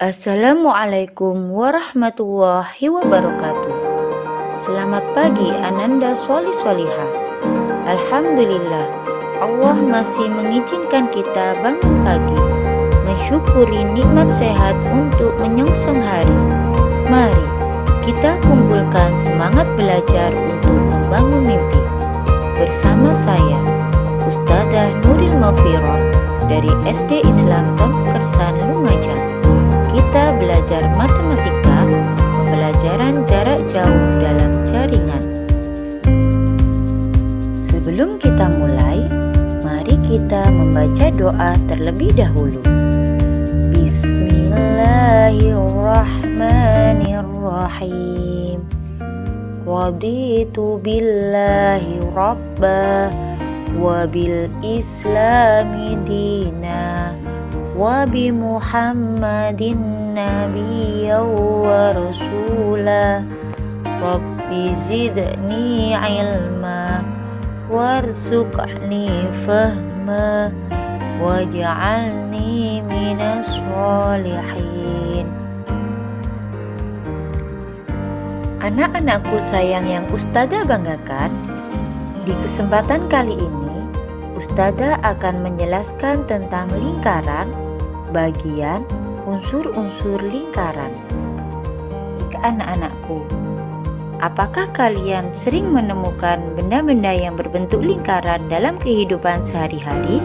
Assalamualaikum warahmatullahi wabarakatuh. Selamat pagi Ananda Sholih Sholihah. Alhamdulillah, Allah masih mengizinkan kita bangun pagi, mensyukuri nikmat sehat untuk menyongsong hari. Mari kita kumpulkan semangat belajar untuk membangun mimpi. Bersama saya, Ustadzah Nuril Maufiroh dari SD Islam Pamekasan Lumajang. Kita belajar matematika, pembelajaran jarak jauh dalam jaringan. Sebelum kita mulai, mari kita membaca doa terlebih dahulu. Bismillahirrahmanirrahim. Raditu billahi rabba wa bil islami dina wa bi Muhammadin nabiyya wa rasula. Rabbi zidni ilma warzuqni fahma waj'alni minas sholihin. Anak-anakku sayang yang Ustadzah banggakan, di kesempatan kali ini Ustadzah akan menjelaskan tentang lingkaran, bagian, unsur-unsur lingkaran. Anak-anakku, apakah kalian sering menemukan benda-benda yang berbentuk lingkaran dalam kehidupan sehari-hari?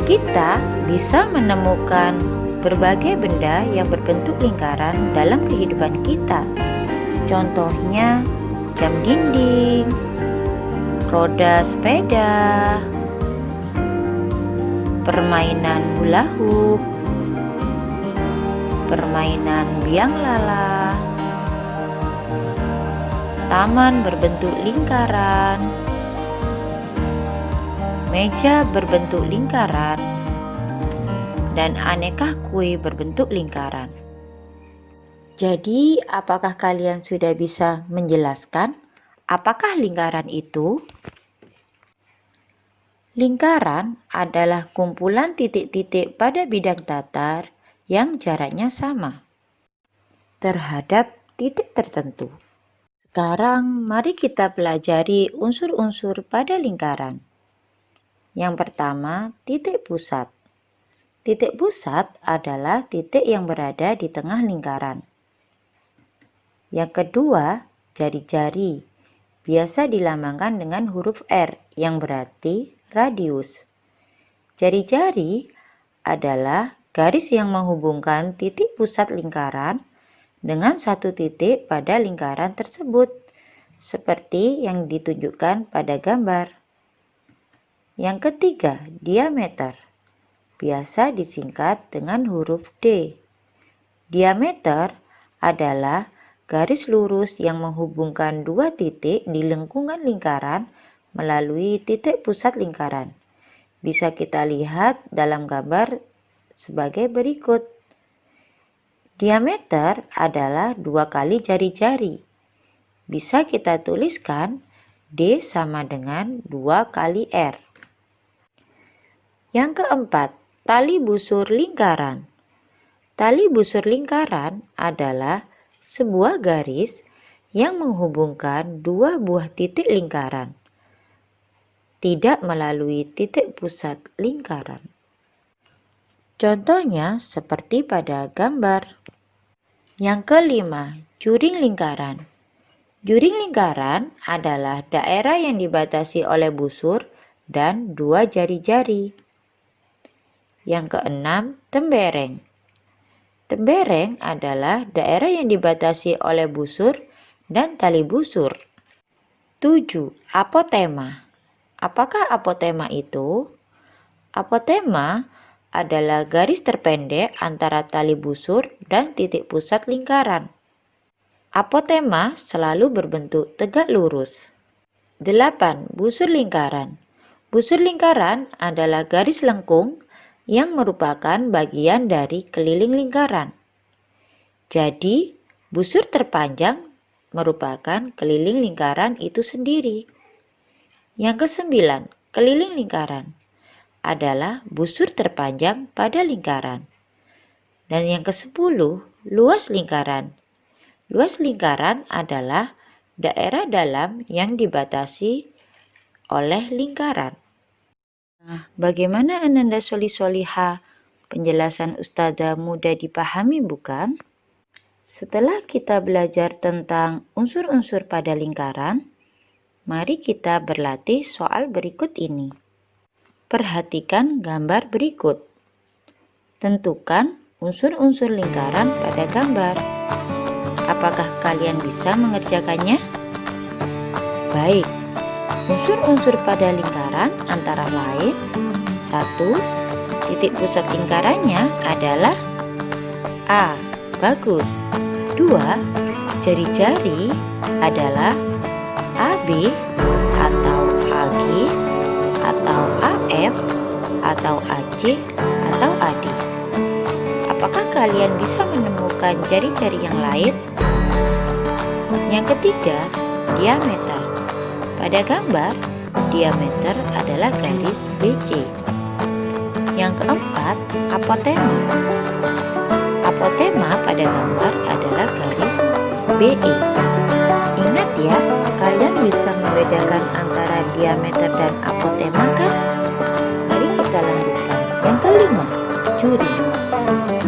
Kita bisa menemukan berbagai benda yang berbentuk lingkaran dalam kehidupan kita. Contohnya jam dinding, roda sepeda, permainan hula hoop, permainan biang lala, taman berbentuk lingkaran, meja berbentuk lingkaran, dan aneka kue berbentuk lingkaran. Jadi, apakah kalian sudah bisa menjelaskan apakah lingkaran itu? Lingkaran adalah kumpulan titik-titik pada bidang datar yang jaraknya sama terhadap titik tertentu. Sekarang mari kita pelajari unsur-unsur pada lingkaran. Yang pertama, titik pusat. Titik pusat adalah titik yang berada di tengah lingkaran. Yang kedua, jari-jari. Biasa dilambangkan dengan huruf R yang berarti radius. Jari-jari adalah garis yang menghubungkan titik pusat lingkaran dengan satu titik pada lingkaran tersebut, seperti yang ditunjukkan pada gambar. Yang ketiga, diameter. Biasa disingkat dengan huruf D. Diameter adalah garis lurus yang menghubungkan dua titik di lengkungan lingkaran melalui titik pusat lingkaran. Bisa kita lihat dalam gambar sebagai berikut. Diameter adalah 2 kali jari-jari. Bisa kita tuliskan D sama dengan 2 kali R. Yang keempat, tali busur lingkaran. Tali busur lingkaran adalah sebuah garis yang menghubungkan dua buah titik lingkaran, tidak melalui titik pusat lingkaran. Contohnya seperti pada gambar. Yang kelima, juring lingkaran. Juring lingkaran adalah daerah yang dibatasi oleh busur dan dua jari-jari. Yang keenam, tembereng. Tembereng adalah daerah yang dibatasi oleh busur dan tali busur. 7. Apotema. Apakah apotema itu? Apotema adalah garis terpendek antara tali busur dan titik pusat lingkaran. Apotema selalu berbentuk tegak lurus. 8. Busur lingkaran. Busur lingkaran adalah garis lengkung yang merupakan bagian dari keliling lingkaran. Jadi, busur terpanjang merupakan keliling lingkaran itu sendiri. Yang kesembilan, keliling lingkaran adalah busur terpanjang pada lingkaran. Dan yang ke-10, luas lingkaran. Luas lingkaran adalah daerah dalam yang dibatasi oleh lingkaran. Nah, bagaimana Ananda Solih-Solihah? Penjelasan Ustazah mudah dipahami bukan? Setelah kita belajar tentang unsur-unsur pada lingkaran, mari kita berlatih soal berikut ini. Perhatikan gambar berikut. Tentukan unsur-unsur lingkaran pada gambar. Apakah kalian bisa mengerjakannya? Baik, unsur-unsur pada lingkaran antara lain 1. Titik pusat lingkarannya adalah A. Bagus. 2. Jari-jari adalah AB atau AG atau AF atau AC atau AD. Apakah kalian bisa menemukan jari-jari yang lain? Yang ketiga, diameter. Pada gambar, diameter adalah garis BC. Yang keempat, apotema. Apotema pada gambar adalah garis BE. Ingat ya, kalian bisa membedakan antara diameter dan apotema kan? Mari kita lanjutkan. Yang kelima, juri.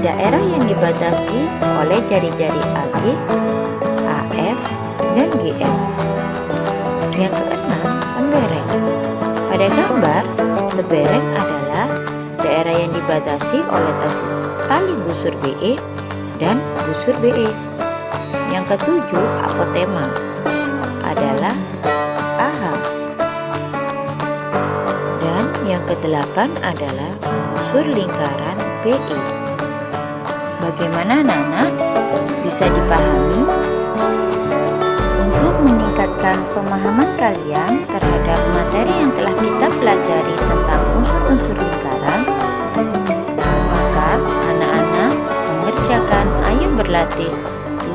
Daerah yang dibatasi oleh jari-jari AG, AF, dan GF. Yang keenam, lembereng. Pada gambar, lembereng adalah daerah yang dibatasi oleh tali busur BE dan busur BE. Yang ketujuh, apotema adalah AH. Dan yang kedelapan adalah busur lingkaran BE. Bagaimana anak-anak? Bisa dipahami? Untuk meningkatkan pemahaman kalian terhadap materi yang telah kita pelajari tentang unsur-unsur lingkaran, maka anak-anak mengerjakan Ayo Berlatih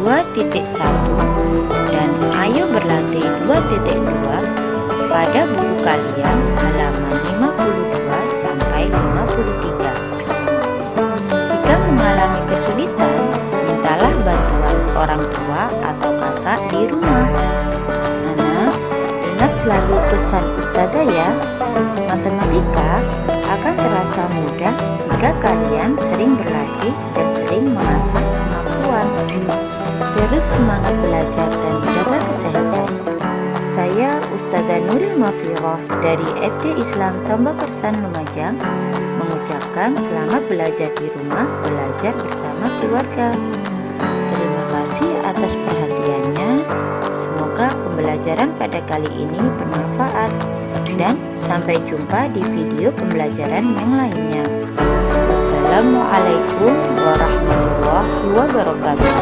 2.1 dan Ayo Berlatih 2.2 pada buku kalian halaman 52 sampai 53. Jika mengalami kesulitan, mintalah bantuan orang tua atau kakak di rumah. Anak, ingat selalu pesan Ustazah ya, matematika akan terasa mudah jika kalian sering berlatih dan sering mengasah kemampuan. Terus semangat belajar dan jaga kesehatan. Saya Ustazah Nuril Mafiroh dari SD Islam Tambak Kersan Lumajang mengucapkan selamat belajar di rumah, belajar bersama keluarga. Terima kasih atas perhatiannya. Semoga pembelajaran pada kali ini bermanfaat dan sampai jumpa di video pembelajaran yang lainnya. Wassalamualaikum warahmatullahi wabarakatuh.